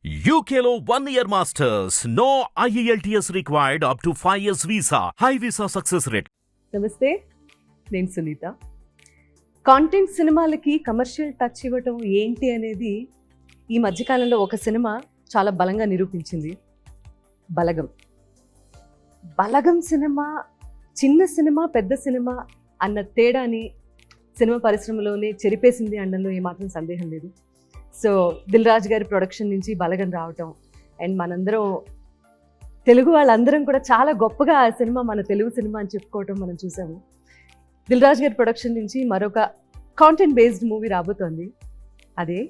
UKLO 1 year masters. No IELTS required up to 5 years visa. High visa success rate. నమస్తే, నేను Sunitha. Content సినిమాలకి commercial touch ఇవ్వటం ఏంటి అనేది ఈ మధ్యకాలంలో ఒక సినిమా చాలా బలంగా నిరూపించింది. బలగం. బలగం సినిమా చిన్న సినిమా పెద్ద సినిమా అన్న తేడాని సినిమా పరిశ్రమలోనే చెరిపేసింది అనడంలో ఏమాత్రం సందేహం లేదు. సో దిల్ రాజు గారి ప్రొడక్షన్ నుంచి బలగం రావటం అండ్ మనందరం తెలుగు వాళ్ళందరం కూడా చాలా గొప్పగా ఆ సినిమా మన తెలుగు సినిమా అని చెప్పుకోవటం మనం చూసాము. దిల్ రాజు గారి ప్రొడక్షన్ నుంచి మరొక కాంటెంట్ బేస్డ్ మూవీ రాబోతోంది. అదే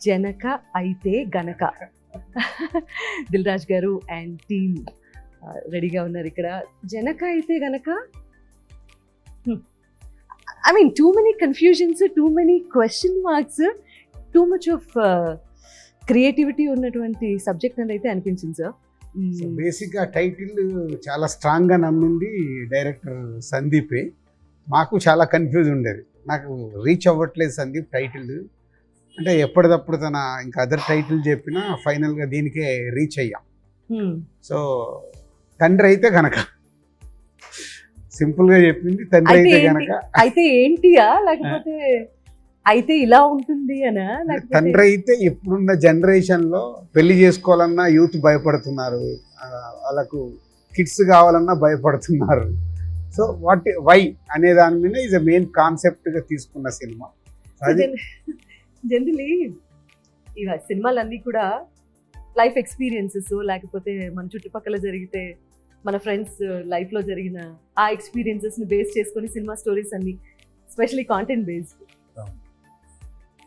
జనక అయితే గనక. దిల్ రాజు గారు అండ్ టీమ్ రెడీగా ఉన్నారు ఇక్కడ. జనక అయితే గనక I mean too many confusions, too many question marks, too much of creativity ఉన్నటువంటి సబ్జెక్ట్ అని అయితే అనిపించింది సార్. బేసిక్గా టైటిల్ చాలా స్ట్రాంగ్గా నమ్మింది డైరెక్టర్ సందీపే. మాకు చాలా కన్ఫ్యూజ్ ఉండేది, నాకు రీచ్ అవ్వట్లేదు సందీప్ టైటిల్ అంటే. ఎప్పటికప్పుడు తన ఇంకా అదర్ టైటిల్ చెప్పినా ఫైనల్గా దీనికే రీచ్ అయ్యాం. సో తండ్రి అయితే గనక సింపుల్గా చెప్పింది, తండ్రి అయితే గనక. అయితే ఏంటియా లేకపోతే అయితే ఇలా ఉంటుంది అనా? తండ్రి అయితే ఇప్పుడున్న జనరేషన్లో పెళ్లి చేసుకోవాలన్నా యూత్ భయపడుతున్నారు, వాళ్ళకు కిడ్స్ కావాలన్నా భయపడుతున్నారు. సో వై అనే దాని మీద ఈజ్ అ మెయిన్ కాన్సెప్ట్గా తీసుకున్న సినిమా. జనరలీ ఇవ సినిమాలన్నీ కూడా లైఫ్ ఎక్స్పీరియన్సెస్, లేకపోతే మన చుట్టుపక్కల జరిగితే మన ఫ్రెండ్స్ లైఫ్లో జరిగిన ఆ ఎక్స్పీరియన్సెస్ని బేస్ చేసుకొని సినిమా స్టోరీస్ అన్ని, ఎస్పెషలీ కాంటెంట్ బేస్డ్.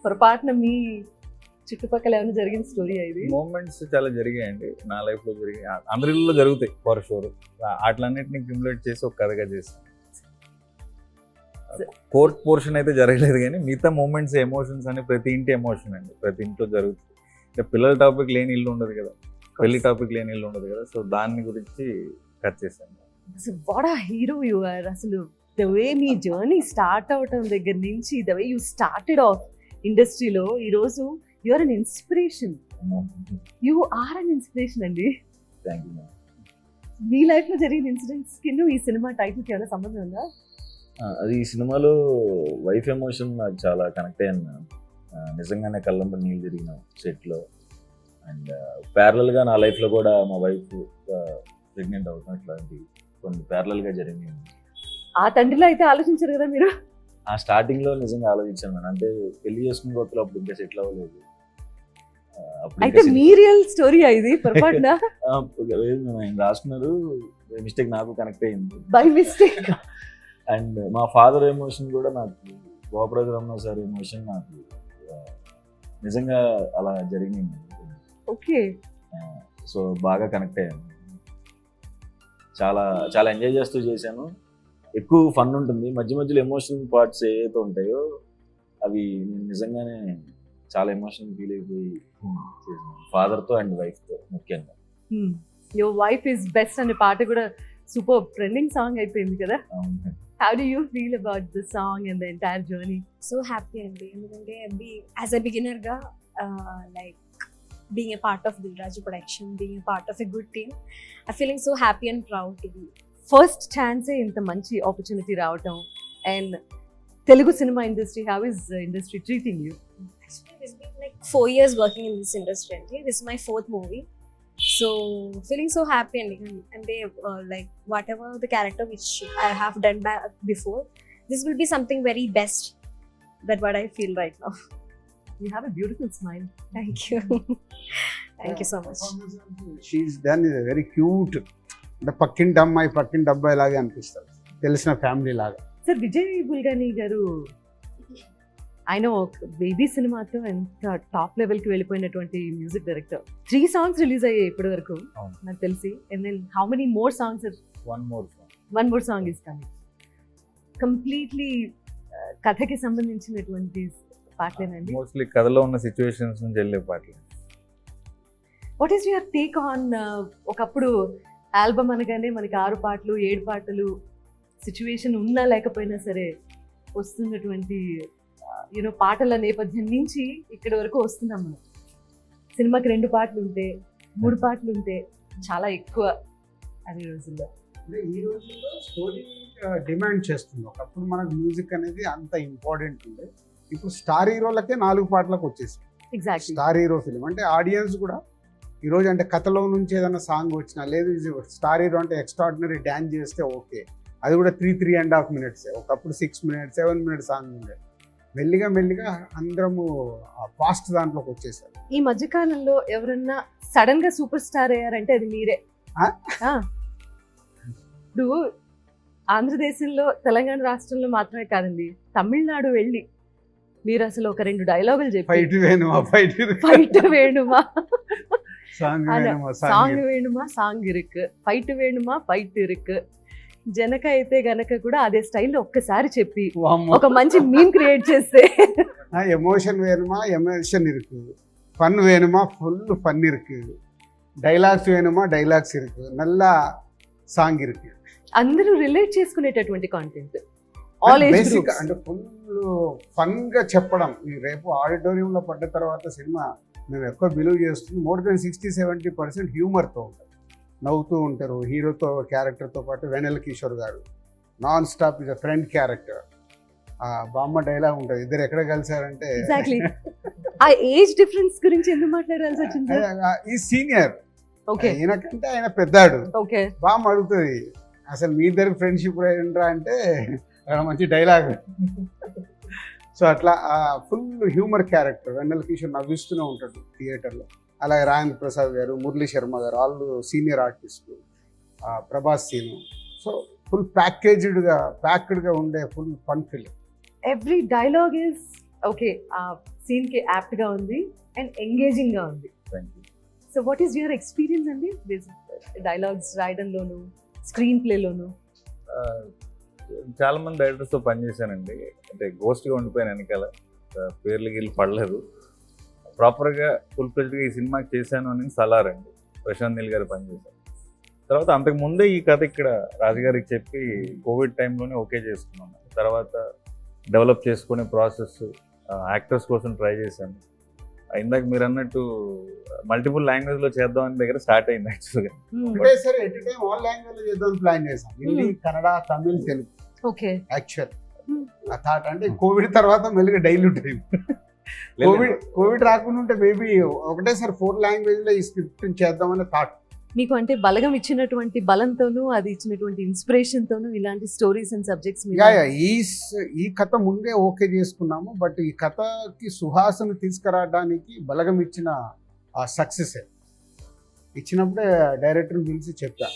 పొరపాటున మీ చుట్టుపక్కల ఏమైనా జరిగిన స్టోరీ ఇది? మూమెంట్స్ చాలా జరిగాయండి నా లైఫ్లో, జరిగాయి, అందరిలో జరుగుతాయి ఫర్ షూర్. వాటిలన్నింటినీ క్యూములేట్ చేసి ఒక కథగా చేస్తాను. కోర్ట్ పోర్షన్ అయితే జరగలేదు, కానీ మిగతా మూమెంట్స్, ఎమోషన్స్ అని ప్రతి ఇంటి ఎమోషన్ అండి, ప్రతి ఇంట్లో జరుగుతుంది. అంటే పిల్లల టాపిక్ లేని ఇల్లు ఉండదు కదా, పెళ్లి టాపిక్ లేని ఇల్లు ఉండదు కదా. సో దాని గురించి కట్ చేశాను. What a hero you are. అసలు ద వే మీ జర్నీ స్టార్ట్ అవటం దగ్గర నుంచి, the way you started off ఇండస్ట్రీలో ఈరోజు you are an inspiration. You are an inspiration అండి. Thank you. మీ లైఫ్లో జరిగిన ఇన్సిడెంట్స్కి ఈ సినిమా టైటిల్కి ఏమైనా సంబంధం ఉందా? అది ఈ సినిమాలో వైఫ్ ఎమోషన్ నాకు చాలా కనెక్ట్ అయ్యాను. నిజంగానే కళ్ళంబ నీళ్ళు తిరిగిన సెట్లో. అండ్ ప్యారలల్గా నా లైఫ్లో కూడా మా వైఫ్ ప్రెగ్నెంట్ అవుతాం, ఇట్లాంటి కొన్ని ప్యారలల్గా జరిగింది. ఆ తండ్రిలో అయితే ఆలోచించారు కదా మీరు? ఆ స్టార్టింగ్లో నిజంగా ఆలోచించాను నేను, అంటే పెళ్లి చేసుకుని కొత్తలో అప్పుడు ఇంకా సెటిల్ అవ్వలేదు. అయితే మీ రియల్ స్టోరీ ఇది పొరపాటున రాసుకున్నారు, మిస్టేక్ నాకు కనెక్ట్ అయింది బై మిస్టేక్. అండ్ మా ఫాదర్ ఎమోషన్ కూడా నాకు, గోపరాజు రమణ సార్ ఎమోషన్ నాకు నిజంగా అలా జరిగింది. ఓకే. సో బాగా కనెక్ట్ అయ్యాను, చాలా చాలా ఎంజాయ్ చేస్తూ చేశాను. ఎక్కువ ఫన్ ఉంటుంది, మధ్య మధ్యలో ఎమోషనల్ పార్ట్స్ ఏవైతే ఉంటాయో అవి నేను నిజంగానే చాలా ఎమోషనల్ ఫీల్ అయిపోయి చేశాను, ఫాదర్తో అండ్ వైఫ్తో ముఖ్యంగా. యువర్ వైఫ్ ఇస్ బెస్ట్ అనే పాట కూడా సూపర్ ట్రెండింగ్ సాంగ్ అయిపోయింది కదా. How do you feel about the song and the entire journey? So happy అండి, ఎందుకంటే as a beginner గా like being a part of Dil Raju production, being a part of a good team, I'm feeling so happy and proud to be. First ఛాన్సే ఇంత మంచి opportunity రావటం. And Telugu cinema industry, how is industry treating you? Actually it's been like 4 years working in this industry and this is my 4th movie, so feeling so happy and they like whatever the character which I have done before, this will be something very best, that what I feel right now. You have a beautiful smile. Thank you. Thank you so much. She's done is very cute. అంటే పక్కింటి అబ్బాయి లాగే అనిపిస్తారు, తెలిసిన family లాగా. Sir, Vijay బుల్గని గారు ఆయన ఒక బేబీ సినిమాతో ఎంత టాప్ లెవెల్కి వెళ్ళిపోయినటువంటి మ్యూజిక్ డైరెక్టర్. 3 songs రిలీజ్ అయ్యాయి ఇప్పటి వరకు నాకు తెలిసి. And then how many more songs? One more song is coming. Completely కథకి సంబంధించినటువంటి పాటలేనండి? మోస్ట్లీ కథలో ఉన్న సిచ్యువేషన్స్ నుంచి వెళ్ళే పాటలు. What is your take on? ఒకప్పుడు ఆల్బమ్ అనగానే మనకి 6 పాటలు 7 పాటలు సిచ్యువేషన్ ఉన్నా లేకపోయినా సరే వస్తున్నటువంటి పాటల నేపథ్యం నుంచి ఇక్కడి వరకు వస్తున్నాం మనం. సినిమాకి 2 పాటలు ఉంటే 3 పాటలు ఉంటే చాలా ఎక్కువ అనే రోజుల్లో. అంటే ఈ రోజుల్లో స్టోరీ డిమాండ్ చేస్తుంది. ఒకప్పుడు మనకు మ్యూజిక్ అనేది అంత ఇంపార్టెంట్ ఉంది. ఇప్పుడు స్టార్ హీరోలకే 4 పాటలకు వచ్చేసి ఎగ్జాక్ట్లీ. స్టార్ హీరో ఫిలిం అంటే ఆడియన్స్ కూడా ఈరోజు అంటే కథలో నుంచి ఏదైనా సాంగ్ వచ్చినా లేదు స్టార్ హీరో అంటే ఎక్స్ట్రాడినరీ డ్యాన్స్ చేస్తే ఓకే, అది కూడా 3.5 minutes. ఒకప్పుడు 6 minutes 7 minutes సాంగ్ ఉండేది. మెల్లిగా మెల్లిగా అందరము ఫాస్ట్ దాంట్లోకి వచ్చేసారు. ఈ మధ్యకాలంలో ఎవరన్నా సడన్ గా సూపర్ స్టార్ అయ్యారంటే అది మీరే. ఆ? ఆ. ఇప్పుడు ఆంధ్రదేశంలో తెలంగాణ రాష్ట్రంలో మాత్రమే కాదండి, తమిళనాడు వెళ్ళి మీరు అసలు ఒక 2 డైలాగులు చెప్పి ఫైట్ వేణుమా ఫైట్ ఫైట్ వేణుమా సాంగ్ వేణుమా సాంగ్ వేణుమా సాంగ్ ఇరుకు, ఫైట్ వేణుమా ఫైట్ ఇరుకు, జనక అయితే గనక కూడా అదే స్టైల్లో ఒక్కసారి చెప్పి ఒక మంచి మీమ్ క్రియేట్ చేస్తే ఎమోషన్ వేணுமா ఎమోషన్ ఇருக்கு, ఫన్ వేணுமா ఫుల్ ఫన్ ఇருக்கு, డైలాగ్స్ వేணுமா డైలాగ్స్ ఇருக்கு, నల్ల సాంగ్ ఇருக்கு. అందరూ రిలేట్ చేసుకునేటటువంటి content all age basic groups. అంటే ఫుల్ ఫన్ గా చెప్పడం. ఈ రేపు ఆడిటోరియంలో పడ్డ తర్వాత సినిమా మేము ఎక్కువ బిలీవ్ చేస్తుంది మోర్ దెన్ 60-70% హ్యూమర్తో ఉంటుంది, నవ్వుతూ ఉంటారు. హీరోతో క్యారెక్టర్తో పాటు వెన్నెల కిషోర్ గారు non stop is a friend character. బామ్మ డైలాగ్ ఉంటుంది, ఇద్దరు ఎక్కడ కలిసారంటే ఎగ్జాక్ట్లీ. ఆ ఏజ్ డిఫరెన్స్ గురించి ఎందుకు మాట్లాడాల్సి వచ్చింది? ఈ సీనియర్, ఓకే ఈయనకంటే ఆయన పెద్దాడు. ఓకే. బామ్మ అడుగుతుంది అసలు మీ ఇద్దరికి ఫ్రెండ్షిప్ ఏంట్రా అంటే అక్కడ మంచి డైలాగ్. సో అట్లా ఫుల్ హ్యూమర్ క్యారెక్టర్. వెన్నెల కిషోర్ నవ్విస్తూనే ఉంటాడు థియేటర్లో. అలాగే రాజేంద్ర ప్రసాద్ గారు, మురళీ శర్మ గారు, వాళ్ళు సీనియర్ ఆర్టిస్టులు, ప్రభాస్ సీను. సో ఫుల్ ప్యాక్డ్గా ఉండే full fun film. Every dialogue is okay, ఆ సీన్ కి యాప్ట్ గా ఉంది అండ్ ఎంగేజింగ్ గా ఉంది. Thank you. So what is your experience అండి డైలాగ్స్ రాయడంలోను స్క్రీన్ ప్లేలోను? చాలా మంది డైరెక్టర్స్తో పనిచేశానండి. అంటే గోస్ట్గా ఉండిపోయాను వెనకాల, పేర్లు గీళ్ళు పడలేదు. ప్రాపర్గా ఫుల్ ఫ్లెడ్జ్గా ఈ సినిమాకి చేశాను అని సలార్ అండి, ప్రశాంత్ నీల్ గారు పనిచేశాను. తర్వాత అంతకు ముందే ఈ కథ ఇక్కడ రాజుగారికి చెప్పి కోవిడ్ టైంలోనే ఓకే చేసుకున్నాను. తర్వాత డెవలప్ చేసుకునే ప్రాసెస్, యాక్టర్స్ కోసం ట్రై చేశాను. ఇందాక మీరు అన్నట్టు మల్టిపుల్ లాంగ్వేజ్లో చేద్దామని దగ్గర స్టార్ట్ అయింది యాక్చువల్గా. ఒకటేసారి ఎట్ టైం ఆల్ లాంగ్వేజ్ చేద్దాం ప్లాన్ చేసాం, హిందీ, కన్నడ, తమిళ్, తెలుగు. ఓకే. యాక్చువల్ ఆ థాట్ అంటే కోవిడ్ తర్వాత మెల్లిగా డైల్యూట్ అయింది. కోవిడ్ రాకుండా ఉంటే మేబీ ఒకటేసారి 4 లాంగ్వేజ్లో ఈ స్క్రిప్ట్ చేద్దామని థాట్. మీకు అంటే బలగం ఇచ్చినటువంటి బలంతోనూ అది ఇచ్చినటువంటి ఇన్స్పిరేషన్ తోనూ ఇలాంటి స్టోరీస్ అండ్ సబ్జెక్ట్స్ ఈ కథ ముందే ఓకే చేసుకున్నాము. బట్ ఈ కథకి సుహాస్ను తీసుకురావడానికి బలగం ఇచ్చిన ఆ సక్సెస్ ఇచ్చినప్పుడే డైరెక్టర్ని పిలిచి చెప్పా,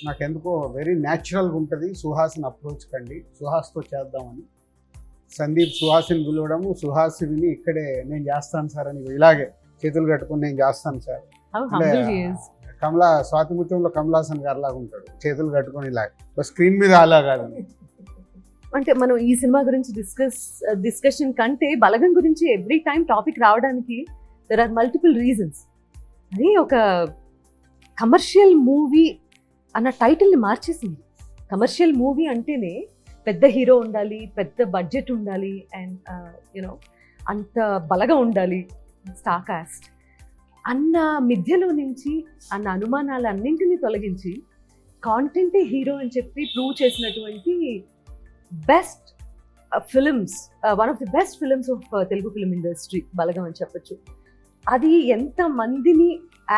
నాకెందుకో వెరీ న్యాచురల్గా ఉంటుంది, సుహాస్ని అప్రోచ్ కండి, సుహాస్తో చేద్దామని. సందీప్ సుహాస్ని పిలవడము, సుహాస్ విని ఇక్కడే నేను చేస్తాను సార్ అని ఇలాగే చేతులు కట్టుకుని నేను చేస్తాను సార్. స్వాతిముత్యంలో కమలాసన్ గారు లాగా ఉంటాడు, చేతులు కట్టుకొని ఇలా, స్క్రీన్ మీద అలా కాదు. అంటే మనం ఈ సినిమా గురించి డిస్కషన్ కంటే బలగం గురించి ఎవ్రీ టైం టాపిక్ రావడానికి దెర్ ఆర్ మల్టిపుల్ రీజన్స్. అది ఒక కమర్షియల్ మూవీ అన్న టైటిల్ని మార్చేసింది. కమర్షియల్ మూవీ అంటేనే పెద్ద హీరో ఉండాలి, పెద్ద బడ్జెట్ ఉండాలి, అండ్ యూనో అంత బలగా ఉండాలి, స్టార్ కాస్ట్ అన్న మిథ్యలో నుంచి, అన్న అనుమానాలన్నింటినీ తొలగించి కాంటెంటే హీరో అని చెప్పి ప్రూవ్ చేసినటువంటి best films, one of the best films of Telugu film industry Balagam అని చెప్పచ్చు. అది ఎంతమందిని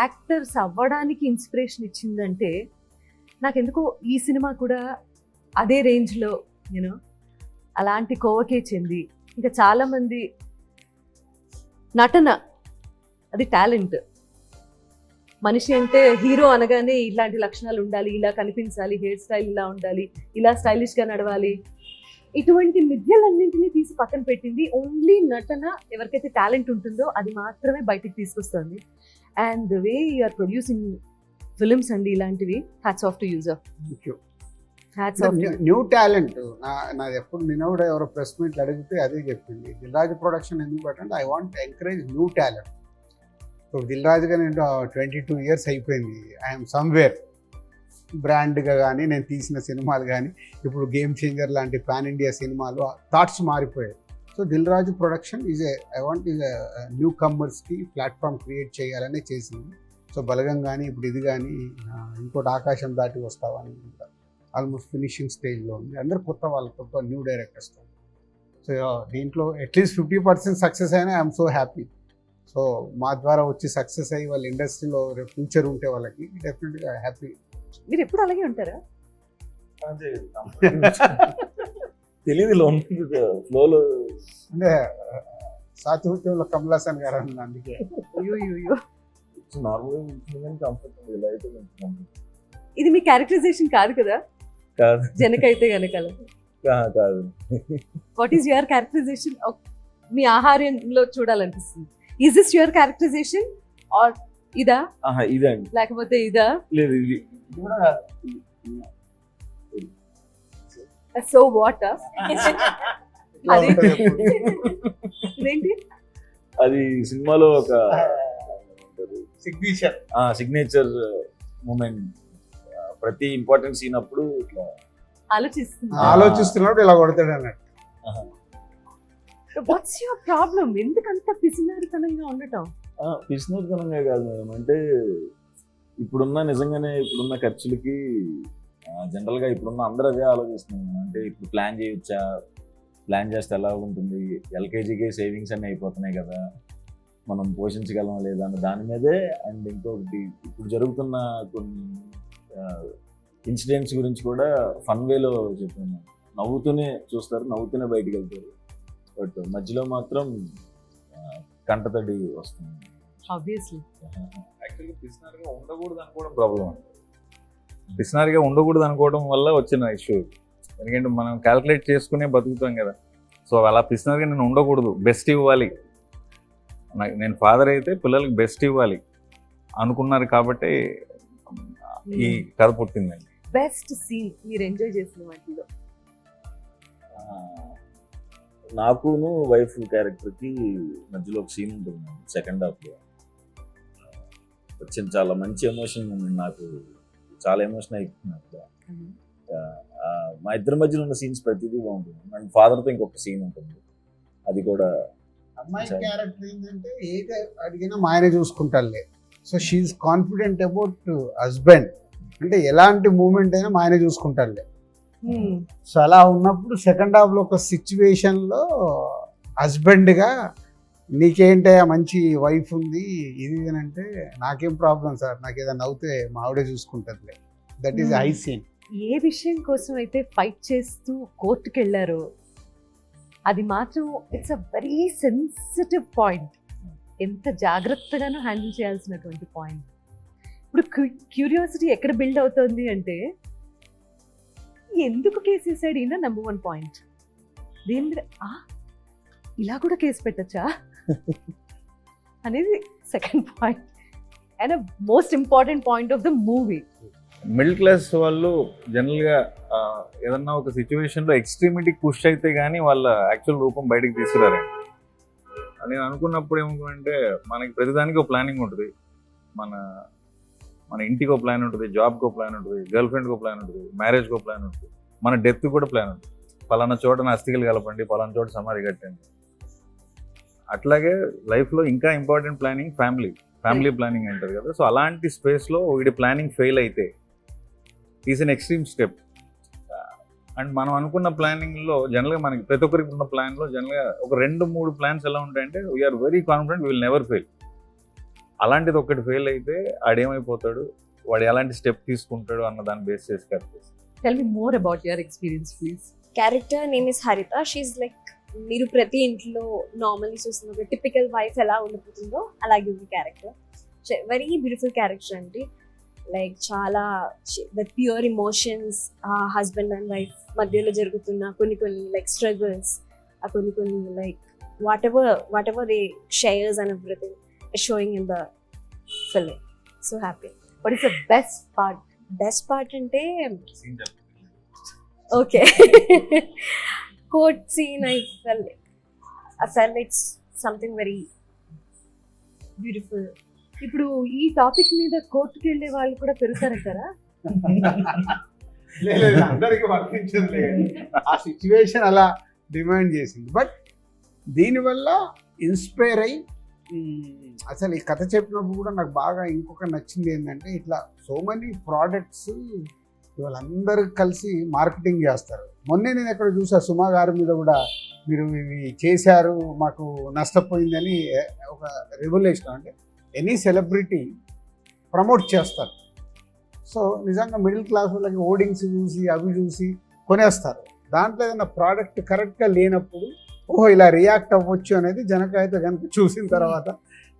యాక్టర్స్ అవ్వడానికి ఇన్స్పిరేషన్ ఇచ్చిందంటే నాకెందుకో ఈ సినిమా కూడా అదే రేంజ్లో యూనో అలాంటి కోవకే చెంది, ఇంకా చాలామంది నటన అది టాలెంట్. మనిషి అంటే హీరో అనగానే ఇలాంటి లక్షణాలు ఉండాలి, ఇలా కనిపించాలి, హెయిర్ స్టైల్ ఇలా ఉండాలి, ఇలా స్టైలిష్గా నడవాలి, ఇటువంటి మిథ్యలన్నింటినీ తీసి పక్కన పెట్టింది. ఓన్లీ నటన ఎవరికైతే టాలెంట్ ఉంటుందో అది మాత్రమే బయటికి తీసుకొస్తుంది. And the way you're producing films అండి ఇలాంటివి, hats off to you sir. Hats off. New talent నాది ఎప్పుడు నిన్న కూడా ఎవరో ప్రెస్ మీట్లు అడిగితే అదే చెప్పింది, దిల్ రాజు ప్రొడక్షన్ ఎందుకు పెట్టంటే I want encourage new talent. ఇప్పుడు దిల్ రాజుగా నేను 22 years అయిపోయింది, ఐఎమ్ సమ్వేర్. బ్రాండ్గా కానీ నేను తీసిన సినిమాలు కానీ ఇప్పుడు గేమ్ చేంజర్ లాంటి పాన్ ఇండియా సినిమాలు థాట్స్ మారిపోయాయి. So Dil Raju production I want new కమ్మర్స్కి ప్లాట్ఫామ్ క్రియేట్ చేయాలనే చేసింది. సో బలగం కానీ ఇప్పుడు ఇది కానీ ఇంకోటి ఆకాశం దాటి వస్తావా అని ఆల్మోస్ట్ ఫినిషింగ్ స్టేజ్లో ఉంది. అందరు కొత్త వాళ్ళతో న్యూ డైరెక్టర్స్తో. సో దీంట్లో అట్లీస్ట్ 50% సక్సెస్ అయినా ఐఎమ్ సో హ్యాపీ. సో మా ద్వారా వచ్చి సక్సెస్ అయ్యి వాళ్ళ ఇండస్ట్రీలో ఫ్యూచర్ ఉంటే వాళ్ళకి డెఫినెట్గా హ్యాపీ. మీరు ఎప్పుడు అలాగే ఉంటారా? తెలియదు ఫ్లోలో అంటే సాతిహృత్యంలో కమల్ హాసన్ గారు అన్న అందుకే అయ్యో. నార్మల్గా కంఫర్టబుల్ ఇలా అయితే ఇది మీ క్యారెక్టరైజేషన్ కాదు కదా? కాదు జనకైతే గనకల కాదు. What is your characterization? మీ ఆహార్యంలో చూడాలనిపిస్తుంది. Is this your characterization or ఇదా ఇదండి లేకపోతే ఇదా? లేదు ఇది కూడా సో వాట్ అదేంటి? అది సినిమాలో ఒక సిగ్నేచర్ సిగ్నేచర్ మూమెంట్. ప్రతి ఇంపార్టెంట్ సీన్ అప్పుడు ఇట్లా ఆలోచిస్తున్నప్పుడు ఇలా కొడతాడు అన్నట్టు. What's your problem? ఎందుకంత పిసినారితనంగా ఉండటం? పిసినరితనంగా కాదు మేడం, అంటే ఇప్పుడున్న ఖర్చులకి జనరల్గా ఇప్పుడున్న అందరూ అదే ఆలోచిస్తున్నాం. అంటే ఇప్పుడు ప్లాన్ చేస్తే ఎలా ఉంటుంది, ఎల్కేజీకే సేవింగ్స్ అన్నీ అయిపోతున్నాయి కదా, మనం పోషించగలం లేదా అన్న దాని మీదే. అండ్ ఇంకొకటి ఇప్పుడు జరుగుతున్న కొన్ని ఇన్సిడెంట్స్ గురించి కూడా ఫన్ వేలో చెప్పాను. నవ్వుతూనే చూస్తారు, నవ్వుతూనే బయటికి వెళ్తారు, బట్ మధ్యలో మాత్రం కంటతడి వస్తుంది. ఆబ్వియస్లీ యాక్చువల్గా పిసినారిగా ఉండకూడదు అనుకోవడం ప్రాబ్లం అండి. పిసినారిగా ఉండకూడదు అనుకోవడం వల్ల వచ్చిన ఇష్యూ. ఎందుకంటే మనం క్యాల్కులేట్ చేసుకునే బతుకుతాం కదా. సో అలా పిసినారిగా నేను ఉండకూడదు, బెస్ట్ ఇవ్వాలి, నేను ఫాదర్ అయితే పిల్లలకి బెస్ట్ ఇవ్వాలి అనుకున్నారు కాబట్టి ఈ కథ పుట్టిందండి. బెస్ట్ సీన్ మీరు ఎంజాయ్ చేసిన వాటిలో? నాకును వైఫ్ క్యారెక్టర్కి మధ్యలో ఒక సీన్ ఉంటుంది సెకండ్ హాఫ్లో. వచ్చిన చాలా మంచి ఎమోషన్ మూమెంట్, నాకు చాలా ఎమోషన్ అయిపోతుంది అప్పుడు. మా ఇద్దరి మధ్యలో ఉన్న సీన్స్ ప్రతిదీ బాగుంటుంది. అండ్ ఫాదర్తో ఇంకొక సీన్ ఉంటుంది, అది కూడా. అమ్మాయి క్యారెక్టర్ ఏంటంటే ఏది అడిగినా మా ఆయన చూసుకుంటారులే. So she's confident about husband, అంటే ఎలాంటి మూమెంట్ అయినా మా ఆయన చూసుకుంటారులే. సో అలా ఉన్నప్పుడు సెకండ్ హాఫ్లో ఒక సిచ్యువేషన్లో హస్బెండ్గా నీకేంటయ్యా మంచి వైఫ్ ఉంది ఇది అంటే, నాకేం ప్రాబ్లం సార్, నాకు ఏదైనా అవుతే మా ఆవిడే చూసుకుంటుందిలే. That is high scene. ఏ విషయం కోసం అయితే ఫైట్ చేస్తూ కోర్టుకు వెళ్ళారో అది మాత్రం it's a very sensitive point. ఎంత జాగ్రత్తగానూ హ్యాండిల్ చేయాల్సినటువంటి పాయింట్. ఇప్పుడు క్యూరియాసిటీ ఎక్కడ బిల్డ్ అవుతుంది అంటే, ఎందుకు కేసు వేసాడు ఈయన నెంబర్ 1 పాయింట్. దేని ఇలా కూడా కేసు పెట్టచ్చా అనేది second point. And most important point of the movie. Middle class వాళ్ళు జనరల్గా ఏదన్నా ఒక సిచ్యువేషన్లో ఎక్స్ట్రీమిటీకి పుష్ అయితే కానీ వాళ్ళ యాక్చువల్ రూపం బయటకు తీసుకురారండి. నేను అనుకున్నప్పుడు ఏమనుకుంటే, మనకి ప్రతిదానికి ఒక ప్లానింగ్ ఉంటుంది. మన ఇంటికి ఒక ప్లాన్ ఉంటుంది, జాబ్కి ఒక ప్లాన్ ఉంటుంది, గర్ల్ ఫ్రెండ్కి ఒక ప్లాన్ ఉంటుంది, మ్యారేజ్కి ఒక ప్లాన్ ఉంటుంది, మన డెత్కి కూడా ప్లాన్ ఉంటుంది. పలానా చోట అస్థికలు కలపండి, పలానా చోట సమాధి కట్టండి. అట్లాగే లైఫ్లో ఇంకా ఇంపార్టెంట్ ప్లానింగ్ ఫ్యామిలీ ప్లానింగ్ అంటారు కదా. సో అలాంటి స్పేస్లో వీడి ప్లానింగ్ ఫెయిల్ అయితే is an extreme step. And మనం అనుకున్న ప్లానింగ్లో జనరల్గా మనకి ప్రతి ఒక్కరికి ఉన్న ప్లాన్లో జనరల్గా ఒక 2-3 ప్లాన్స్ ఎలా ఉంటాయంటే, we're very confident we will never fail. అలాంటిది ఒక్కటి ఫెయిల్ అయితే ఆడేమైపోతాడు, వాడు ఎలాంటి స్టెప్ తీసుకుంటాడు అన్న దాన్ని బేస్ చేసి correct. Tell me more about your experience please. Character name is హరిత. షీఈ్ లైక్, మీరు ప్రతి ఇంట్లో నార్మల్లీ చూస్తున్న ఒక టిపికల్ వైఫ్ ఎలా ఉండిపోతుందో అలాగే ఉంది క్యారెక్టర్. వెరీ బ్యూటిఫుల్ క్యారెక్టర్ అండి. లైక్ చాలా the pure emotions, husband and wife మధ్యలో జరుగుతున్న కొన్ని లైక్ స్ట్రగుల్స్, కొన్ని like whatever they shares and everything showing in the film. So happy. What is the best part? Best part అంటే okay, court scene. I felt it's something very beautiful. ఇప్పుడు ఈ topic మీద కోర్టుకి వెళ్ళే వాళ్ళు కూడా పెరుగుతారంటారా? అందరికి వర్తించదు, ఆ సిచ్యువేషన్ అలా డిమాండ్ చేసింది. బట్ దీనివల్ల ఇన్స్పైర్ అయ్యి అసలు ఈ కథ చెప్పినప్పుడు కూడా నాకు బాగా ఇంకొక నచ్చింది ఏంటంటే ఇట్లా సో మెనీ ప్రోడక్ట్స్ వాళ్ళందరూ కలిసి మార్కెటింగ్ చేస్తారు. మొన్నే నేను ఎక్కడ చూసా సుమా గారి మీద కూడా మీరు ఇవి చేశారు మాకు నష్టపోయిందని ఒక రెవల్యూషన్, అంటే ఎనీ సెలబ్రిటీ ప్రమోట్ చేస్తారు. సో నిజంగా మిడిల్ క్లాస్ వాళ్ళకి ఓడింగ్స్ చూసి అవి చూసి కొనేస్తారు. దాంట్లో ఏదైనా ప్రోడక్ట్ కరెక్ట్గా లేనప్పుడు ఓహో ఇలా రియాక్ట్ అవ్వచ్చు అనేది జనకైతే కనుక చూసిన తర్వాత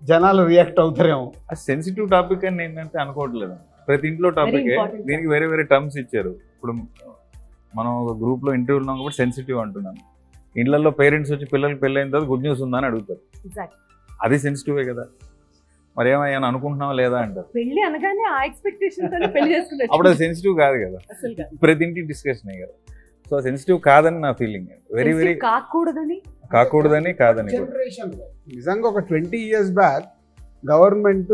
జనాలు రియాక్ట్ అవుతారేమో. అది సెన్సిటివ్ టాపిక్ అని నేనంటే అనుకోవట్లేదు. ప్రతి ఇంట్లో టాపిక్ important. దీనికి వేరే వేరే టర్మ్స్ ఇచ్చారు. ఇప్పుడు మనం ఒక గ్రూప్లో ఇంటర్వ్యూ ఉన్నాం కాబట్టి సెన్సిటివ్ అంటున్నాను. ఇళ్లలో పేరెంట్స్ వచ్చి పిల్లలకి పెళ్ళైన తర్వాత గుడ్ న్యూస్ ఉందా అని అడుగుతారు. Exactly. అది సెన్సిటివే కదా. మరి ఏమయ్యా అనుకుంటున్నావా లేదా అంటారు. పెళ్లి అనగానే ఆ ఎక్స్పెక్టేషన్ తో పెళ్లి చేసుకున్నట్టు. అప్పుడు అది సెన్సిటివ్ కాదు కదా, అసలు కాదు. ప్రతి ఇంటి డిస్కషన్ కదా. సో సెన్సిటివ్ కాదని నా ఫీలింగ్. వెరీ వెరీ కాకూడదని కాకూడదని కాదని కూడా. జనరేషన్ నిజంగా ఒక 20 years బ్యాక్ గవర్నమెంట్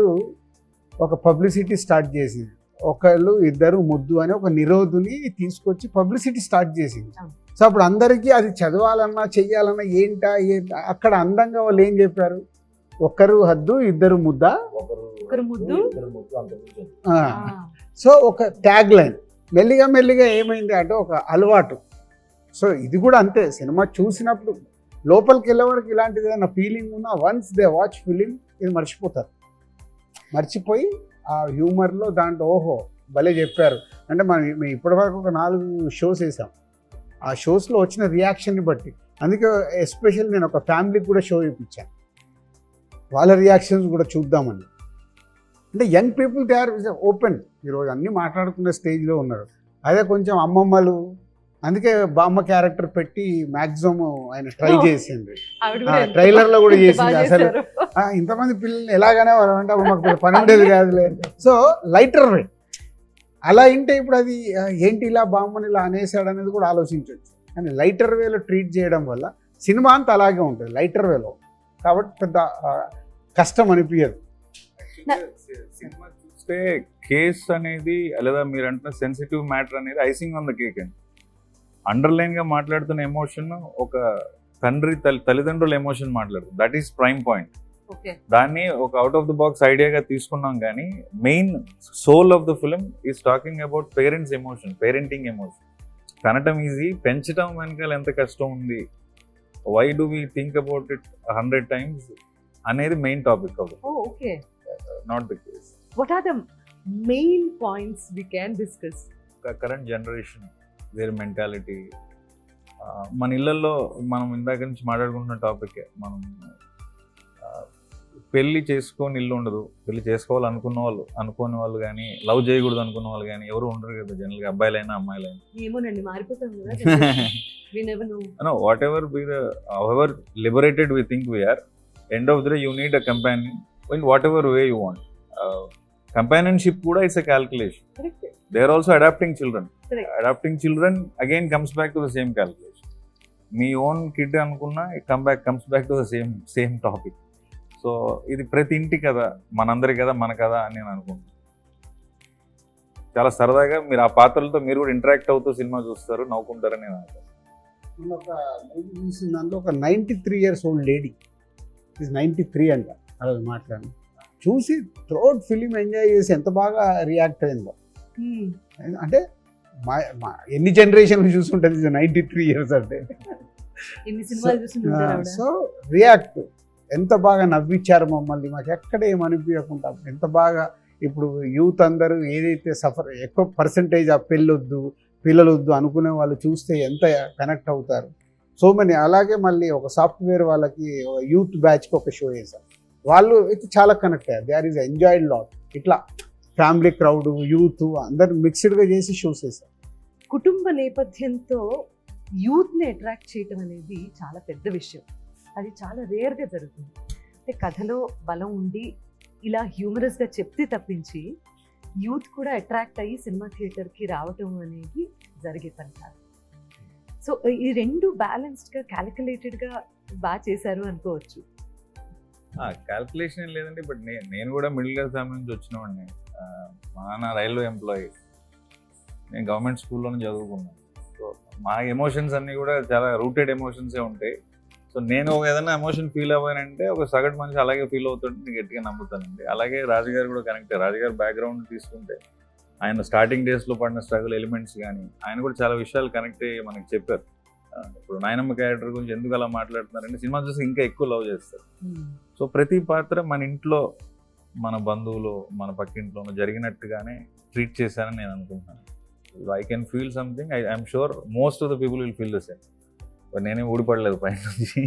ఒక పబ్లిసిటీ స్టార్ట్ చేసింది. ఒకళ్ళు ఇద్దరు ముద్దు అని ఒక నిరోధుని తీసుకొచ్చి పబ్లిసిటీ స్టార్ట్ చేసింది. సో అప్పుడు అందరికీ అది చదవాలన్నా చెయ్యాలన్నా ఏంటా అక్కడ అందంగా వాళ్ళు ఏం చెప్పారు, ఒకరు హద్దు ఇద్దరు ముద్ద. ఒకరు ముద్దు. ఆ. సో ఒక ట్యాగ్ లైన్ మెల్లిగా మెల్లిగా ఏమైంది అంటే ఒక అలవాటు. సో ఇది కూడా అంతే, సినిమా చూసినప్పుడు లోపలికి వెళ్ళే వరకు ఇలాంటిది ఏదైనా ఫీలింగ్ ఉన్నా వన్స్ దే వాచ్ ఫిలిం ఇది మర్చిపోతారు. మర్చిపోయి ఆ హ్యూమర్లో దాంట్లో ఓహో భలే చెప్పారు అంటే మేము ఇప్పటివరకు ఒక 4 షోస్ వేసాం. ఆ షోస్లో వచ్చిన రియాక్షన్ని బట్టి, అందుకే ఎస్పెషల్ నేను ఒక ఫ్యామిలీకి కూడా షో ఇప్పించాను, వాళ్ళ రియాక్షన్స్ కూడా చూద్దామని. అంటే young people they are open, ఈరోజు అన్నీ మాట్లాడుకునే స్టేజ్లో ఉన్నారు. అదే కొంచెం అమ్మమ్మలు, అందుకే బామ్మ క్యారెక్టర్ పెట్టి మ్యాక్సిమం ఆయన ట్రై చేసింది. ట్రైలర్లో కూడా చేసింది. అసలు ఇంతమంది పిల్లల్ని ఎలాగనే వాళ్ళు అంటే అప్పుడు మాకు పని ఉండేది కాదులే. సో లైటర్ వే అలా ఇంటే ఇప్పుడు అది ఏంటి ఇలా బామ్మని ఇలా అనేసాడు అనేది కూడా ఆలోచించవచ్చు. కానీ లైటర్ వేలో ట్రీట్ చేయడం వల్ల సినిమా అంతా అలాగే ఉంటుంది లైటర్ వేలో, కాబట్టి పెద్ద కష్టం అనిపించదు. సినిమా చూస్తే కేస్ అనేది లేదా మీరు అంటున్న సెన్సిటివ్ మ్యాటర్ అనేది ఐసింగ్ ఆన్ ద కేక్ అండి. అండర్లైన్గా మాట్లాడుతున్న ఎమోషన్ ఒక తల్లిదండ్రుల ఎమోషన్ మాట్లాడుతుంది. That is prime point. దాన్ని ఒక అవుట్ ఆఫ్ ద బాక్స్ ఐడియాగా తీసుకున్నాం, కానీ main soul of the film is talking about parents emotion, parenting emotion. కనటం ఈజీ, పెంచడం వెనకాల ఎంత కష్టం ఉంది, why do we think about it 100 times అనేది మెయిన్ టాపిక్ అవుతుంది. Okay. Not the case. What are the main points we can discuss? Current generation, their mentality. మన ఇళ్ళల్లో మనం ఇందాక నుంచి మాట్లాడుకుంటున్న టాపిక్, మనం పెళ్ళి చేసుకొని ఇల్లు ఉండదు, పెళ్ళి చేసుకోవాలనుకున్న వాళ్ళు అనుకోని వాళ్ళు కానీ, లవ్ చేయకూడదు అనుకున్న వాళ్ళు కానీ ఎవరు ఉండరు కదా జనరల్గా, అబ్బాయిలైనా అమ్మాయిలైనా. ఏమోనండి, మారిపోతాం కదా. We never know. No, whatever be the, however liberated we think we are, end of the day you need a companion in whatever way you want. Companionship kuda is a calculation. Correct. They are also adopting children. Correct. Adopting children again comes back to the same calculation. Me own kid anukunna comes back to the same topic. So ఇది ప్రతి ఇంటి కదా, మనందరి కదా, మన కదా అని నేను అనుకుంటున్నాను. చాలా సరదాగా మీరు ఆ పాత్రలతో మీరు కూడా ఇంటరాక్ట్ అవుతూ సినిమా చూస్తారు, నవ్వుకుంటారని నేను అనుకుంటున్నాను. నేను ఒక మూవీ చూసిన దాంట్లో ఒక 93 years old లేడీ, ఇది 93 అంట, అలా మాట్లాడి చూసి త్రోట్ ఫిలిం ఎంజాయ్ చేసి ఎంత బాగా రియాక్ట్ అయిందో. అంటే ఎన్ని జనరేషన్లు చూసుంటుంది 93 years అంటే. ఎన్ని సినిమాలు చూసి సో రియాక్ట్ ఎంత బాగా నవ్వించారు మమ్మల్ని, మాకు ఎక్కడ ఏమనిపించకుండా ఎంత బాగా. ఇప్పుడు యూత్ అందరూ ఏదైతే ఎక్కువ పర్సంటేజ్ ఆ పిల్లలొద్దు అనుకునే వాళ్ళు చూస్తే ఎంత కనెక్ట్ అవుతారు. So money. అలాగే మళ్ళీ ఒక సాఫ్ట్వేర్ వాళ్ళకి యూత్ బ్యాచ్కి ఒక షో వేశారు, వాళ్ళు అయితే చాలా కనెక్ట్ అయ్యారు. They are is enjoyed lot. ఇట్లా ఫ్యామిలీ క్రౌడ్, యూత్ అందరు మిక్స్డ్గా చేసి షోస్ వేశారు. కుటుంబ నేపథ్యంతో యూత్ని అట్రాక్ట్ చేయటం అనేది చాలా పెద్ద విషయం. అది చాలా రేర్గా జరుగుతుంది. అంటే కథలో బలం ఉండి ఇలా హ్యూమరస్గా చెప్తే తప్పించి యూత్ కూడా అట్రాక్ట్ అయ్యి సినిమా థియేటర్కి రావటం అనేది జరిగే పని కాదు. సో ఈ రెండు బ్యాలెన్స్డ్గా క్యాలిక్యులేటెడ్గా బాగా చేశారు అనుకోవచ్చు. క్యాల్కులేషన్ ఏం లేదండి, బట్ నేను కూడా మిడిల్ క్లాస్ ఫ్యామిలీ నుంచి వచ్చిన వాడిని. మా నాన్న రైల్వే ఎంప్లాయీ, నేను గవర్నమెంట్ స్కూల్లోనే చదువుకున్నాను. సో మా ఎమోషన్స్ అన్నీ కూడా చాలా రూటెడ్ ఎమోషన్సే ఉంటాయి. సో నేను ఏదైనా ఎమోషన్ ఫీల్ అవ్వానంటే ఒక సగటు మనిషి అలాగే ఫీల్ అవుతుంటే నేను గట్టిగా నమ్ముతానండి. అలాగే రాజుగారు కూడా కనెక్ట్. రాజుగారు బ్యాక్గ్రౌండ్ తీసుకుంటే ఆయన స్టార్టింగ్ డేస్లో పడిన స్ట్రగుల్ ఎలిమెంట్స్ కానీ ఆయన కూడా చాలా విషయాలు కనెక్ట్ అయ్యి మనకి చెప్పారు. ఇప్పుడు నాయనమ్మ క్యారెక్టర్ గురించి ఎందుకు అలా మాట్లాడుతున్నారంటే సినిమా చూసి ఇంకా ఎక్కువ లవ్ చేస్తారు. సో ప్రతి పాత్ర మన ఇంట్లో మన బంధువులు మన పక్కింట్లో జరిగినట్టుగానే ట్రీట్ చేశానని నేను అనుకుంటున్నాను. I can feel something. I'm sure most of the people will feel the same. నేనేం ఊడిపడలేదు పైన నుంచి.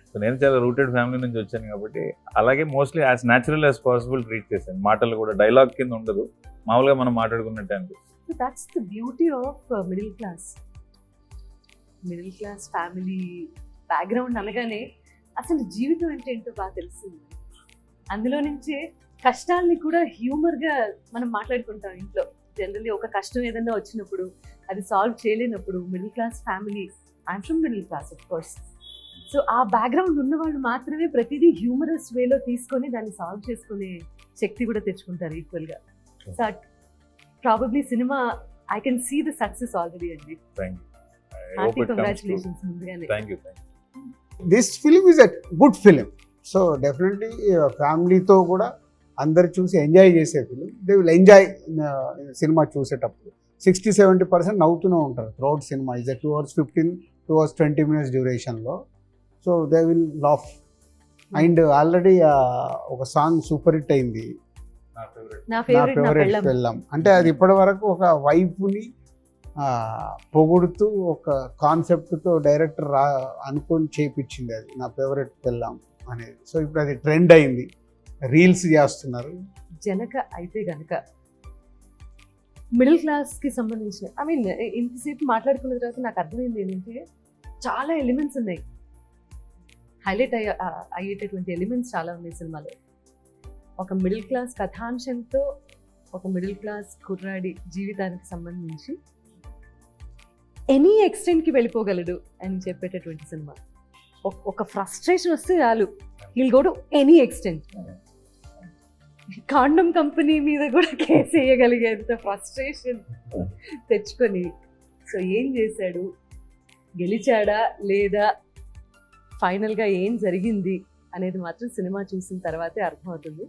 సో నేను చాలా రూటెడ్ ఫ్యామిలీ నుంచి వచ్చాను కాబట్టి అలాగే mostly as natural as possible treat చేశాను. మాటలు కూడా డైలాగ్ కింద ఉండదు, మామూలుగా మనం మాట్లాడుకున్నట్టే అనిపిస్తుంది. That's the beauty of middle class family background అనగానే అసలు జీవితం అంటే ఏంటో బాగా తెలుస్తుంది. అందులో నుంచే కష్టాలని కూడా హ్యూమర్గా మనం మాట్లాడుకుంటాం ఇంట్లో. జనరల్లీ ఒక కష్టం ఏదైనా వచ్చినప్పుడు అది సాల్వ్ చేయలేనప్పుడు middle class family, I'm from middle class of course, so ఆ బ్యాక్గ్రౌండ్ ఉన్నవాళ్ళు మాత్రమే ప్రతిదీ హ్యూమరస్ వేలో తీసుకొని దాన్ని సాల్వ్ చేసుకునే శక్తి కూడా తెచ్చుకుంటారు ఈక్వల్గా. సో ప్రాబబ్లీ సినిమా I can see the success already అండి. హార్టీ కంగ్రాచులేషన్స్ ముందుగానే. Thank you. This film is a good film. So definitely ఫ్యామిలీతో కూడా అందరు చూసి ఎంజాయ్ చేసే ఫిలిం. దే విల్ ఎంజాయ్ సినిమా చూసేటప్పుడు. 60-70% నవ్వుతూనే ఉంటారు త్రూఅవుట్ సినిమా. ఈజ్ 2 hours 15, 2 hours 20 minutes డ్యూరేషన్లో. So they will laugh. And already ఒక సాంగ్ సూపర్ హిట్ అయింది, నా నా ఫేవరెట్ ఫేవరెట్ పెళ్ళాం. అంటే అది ఇప్పటి వరకు ఒక వైఫ్ని పొగుడుతూ ఒక కాన్సెప్ట్తో డైరెక్టర్ అనుకొని చేపించింది అది, నా ఫేవరెట్ పెళ్ళాం అనేది. సో ఇప్పుడు అది ట్రెండ్ అయింది, రీల్స్ చేస్తున్నారు. జనక అయితే గనక మిడిల్ క్లాస్కి సంబంధించిన ఐ మీన్ ఇంతసేపు మాట్లాడుకున్న తర్వాత నాకు అర్థమైంది ఏంటంటే చాలా ఎలిమెంట్స్ ఉన్నాయి, హైలైట్ అయ్యేటటువంటి ఎలిమెంట్స్ చాలా ఉన్నాయి సినిమాలో. ఒక మిడిల్ క్లాస్ కథాంశంతో ఒక మిడిల్ క్లాస్ కుర్రాడి జీవితానికి సంబంధించి ఎనీ ఎక్స్టెంట్కి వెళ్ళిపోగలడు అని చెప్పేటటువంటి సినిమా. ఒక ఫ్రస్ట్రేషన్ వస్తే చాలు, will go to any extent. Condom company మీద కూడా కేసు వేయగలిగేంత ఫ్రస్ట్రేషన్ తెచ్చుకొని, సో ఏం చేశాడు, గెలిచాడా లేదా, ఫైనల్గా ఏం జరిగింది అనేది మాత్రం సినిమా చూసిన తర్వాతే అర్థమవుతుంది.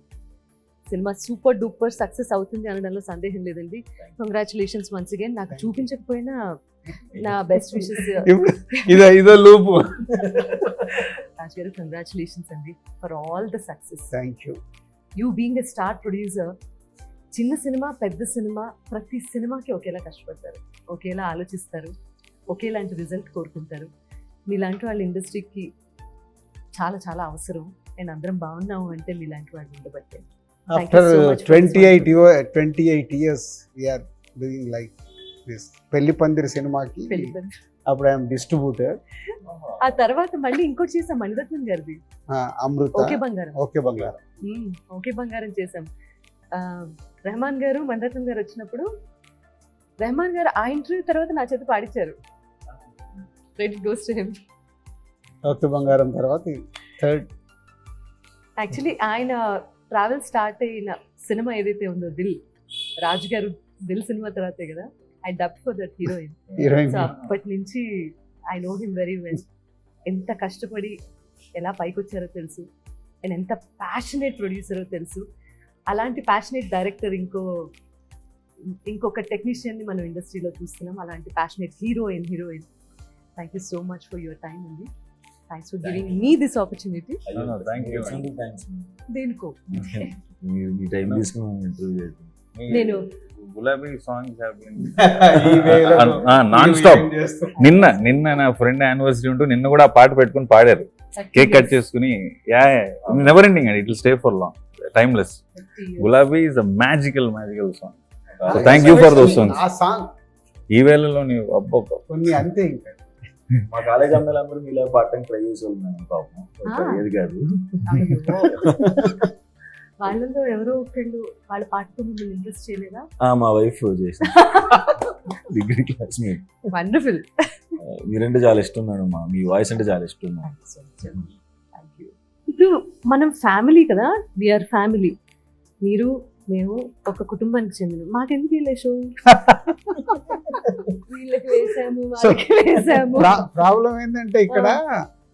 సినిమా సూపర్ డూపర్ సక్సెస్ అవుతుంది అనడంలో సందేహం లేదండి. Congratulations once again. నాకు చూపించకపోయినా నా బెస్ట్ విషెస్. ఇదో లూపు. రాజ్ గారు కంగ్రాచులేషన్స్ అండి for all the success. Thank you. You being a star producer, చిన్న సినిమా పెద్ద సినిమా ప్రతి సినిమాకి ఒకేలా కష్టపడతారు, ఒకేలా ఆలోచిస్తారు, ఒకేలాంటి రిజల్ట్ కోరుకుంటారు. మీలాంటి వాళ్ళ ఇండస్ట్రీకి చాలా చాలా అవసరం. అండ్ అందరం బాగున్నాము అంటే మీలాంటి వాళ్ళు ఉండబట్టే. After 28 years we are doing like this. పెళ్లి పందిరి సినిమాకి అప్పుడు ఐఎమ్ డిస్ట్రిబ్యూటర్. ఆ తర్వాత మళ్ళీ ఇంకోటి చేసాం మణిరత్నం గారిది, అమృత. ఓకే బంగారం. ఓకే బంగారం. ఓకే బంగారం చేసాం. రెహమాన్ గారు మణిరత్నం గారు వచ్చినప్పుడు రెహమాన్ గారు ఆ ఇంటర్వ్యూ తర్వాత నా చేత పాడించారు. Credit goes to him. OK Bangaram తర్వాత థర్డ్. యాక్చువల్లీ ఆయన ట్రావెల్ స్టార్ట్ అయిన సినిమా ఏదైతే ఉందో దిల్, రాజు గారు దిల్ సినిమా తర్వాతే కదా I dub for that heroine. So అప్పటి నుంచి I know him very well. ఎంత కష్టపడి ఎలా పైకి వచ్చారో తెలుసు, అండ్ ఎంత ప్యాషనేట్ ప్రొడ్యూసరో తెలుసు. అలాంటి ప్యాషనేట్ డైరెక్టర్ ఇంకొక టెక్నీషియన్ని మనం ఇండస్ట్రీలో చూస్తున్నాం. అలాంటి passionate heroine. Thank you so much for your time అండి. Thanks for giving me this opportunity. దేనికో నేను గులాబీ సాంగ్స్ నాన్ స్టాప్. నిన్న నా ఫ్రెండ్ యానివర్సరీ ఉంటూ నిన్న కూడా ఆ పాట పెట్టుకుని పాడారు, కేక్ కట్ చేసుకుని. నెవర్ ఎండింగ్ అండి, it will stay for long, timeless. Gulabi is a magical song. Thank you for those songs. ఆ సాంగ్ ఈ వేళలో నీవు అబ్బబ్బ కొన్ని అంతే. ఇంకా మా కాలేజ్ అమ్మాయిలందరూ మీలో పాడటానికి ట్రై చేసి ఉన్నాను పాపం, ఏది కాదు. వాళ్ళలో ఎవరో ఒకళ్ళు వాళ్ళ పాటతో మిమ్మల్ని ఇంట్రెస్ట్ చేయలేదా? మా వైఫ్ చేసింది, డిగ్రీ క్లాస్మేట్. వండర్ఫుల్. మీరంటే చాలా ఇష్టం మేడం, మీ వాయిస్ అంటే చాలా ఇష్టం. ఇప్పుడు మనం ఫ్యామిలీ కదా, వీఆర్ ఫ్యామిలీ. మీరు మేము ఒక కుటుంబానికి చెందిన, మాకెందుకు వెళ్ళే షో వీళ్ళకి వేసాము వాళ్ళకి వేసాము. ప్రాబ్లం ఏంటంటే ఇక్కడ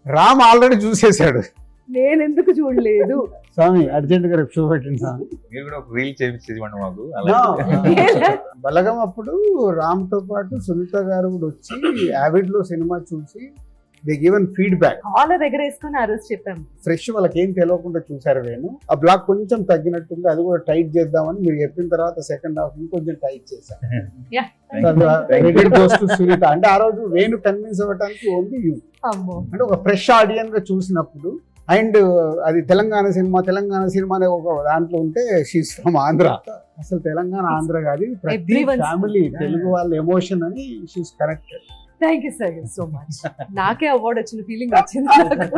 రామ్ ఆల్రెడీ చూసేశాడు. నేను ఎందుకు చూడలేదు? స్వామి అర్జెంట్గా రేపు షూ పెట్టింది స్వామి. మీరు కూడా ఒక రీల్ చేయించేది మాకు No. అలా బలగం అప్పుడు రామ్తో పాటు సునీత గారు కూడా వచ్చి యావిడ్లో సినిమా చూసి దే గివెన్ ఫీడ్బ్యాక్. కాలర్ ఎగరేసుకొని ఆ రోజు చెప్పాము. ఫ్రెష్ వాళ్ళకి ఏం తెలియకుండా చూసారు. నేను ఆ బ్లాక్ కొంచెం తగ్గినట్టుంది, అది కూడా టైట్ చేద్దామని మీరు చెప్పిన తర్వాత సెకండ్ హాఫ్ ఇంకొంచెం టైట్ చేశాను. Yeah. Credit goes to Sunitha. అంటే ఆ రోజు వేణు కన్విన్స్ అవ్వడానికి ఓన్లీ యూ. అమ్మో. అంటే ఒక ఫ్రెష్ ఆడియన్స్ గా చూసినప్పుడు, అండ్ అది తెలంగాణ సినిమా అనే ఒక దాంట్లో ఉంటే షీస్ ఫ్రమ్ ఆంధ్ర. అసలు తెలంగాణ ఆంధ్ర కాదు, ప్రతి Everyone's- ఫ్యామిలీ తెలుగు వాళ్ళ ఎమోషన్ అని she's connected. Thank you sir so much. నాకే అవార్డు వచ్చిన ఫీలింగ్ వచ్చింది నాకు.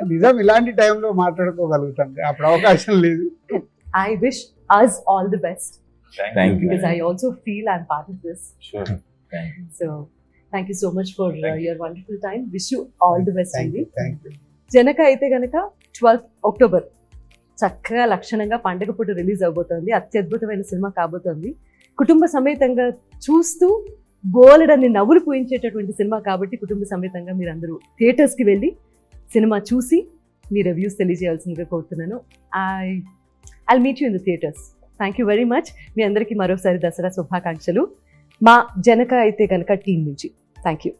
నిజం, ఇలాంటి టైంలో మాట్లాడుకోగలుగుతాం, అప్పుడు అవకాశం లేదు. I wish us all the best Thank you. because I also feel I'm part of this. Sure. So thank you so much for your wonderful time. Wish you all the best thank అండి. You, thank you. Janaka Aithe Ganaka 12th October చక్కగా లక్షణంగా పండగ పూట release అవబోతోంది. అత్యద్భుతమైన cinema కాబోతోంది. కుటుంబ సమేతంగా చూస్తూ బోలెడన్ని నవ్వులు పూయించేటటువంటి సినిమా కాబట్టి కుటుంబ సమేతంగా మీరు అందరూ థియేటర్స్కి వెళ్ళి సినిమా చూసి మీ రివ్యూస్ తెలియజేయాల్సిందిగా కోరుతున్నాను. I meet you in the theatres. Thank you very much. మీ అందరికీ మరోసారి దసరా శుభాకాంక్షలు మా జనక అయితే కనుక టీం నుంచి. Thank you.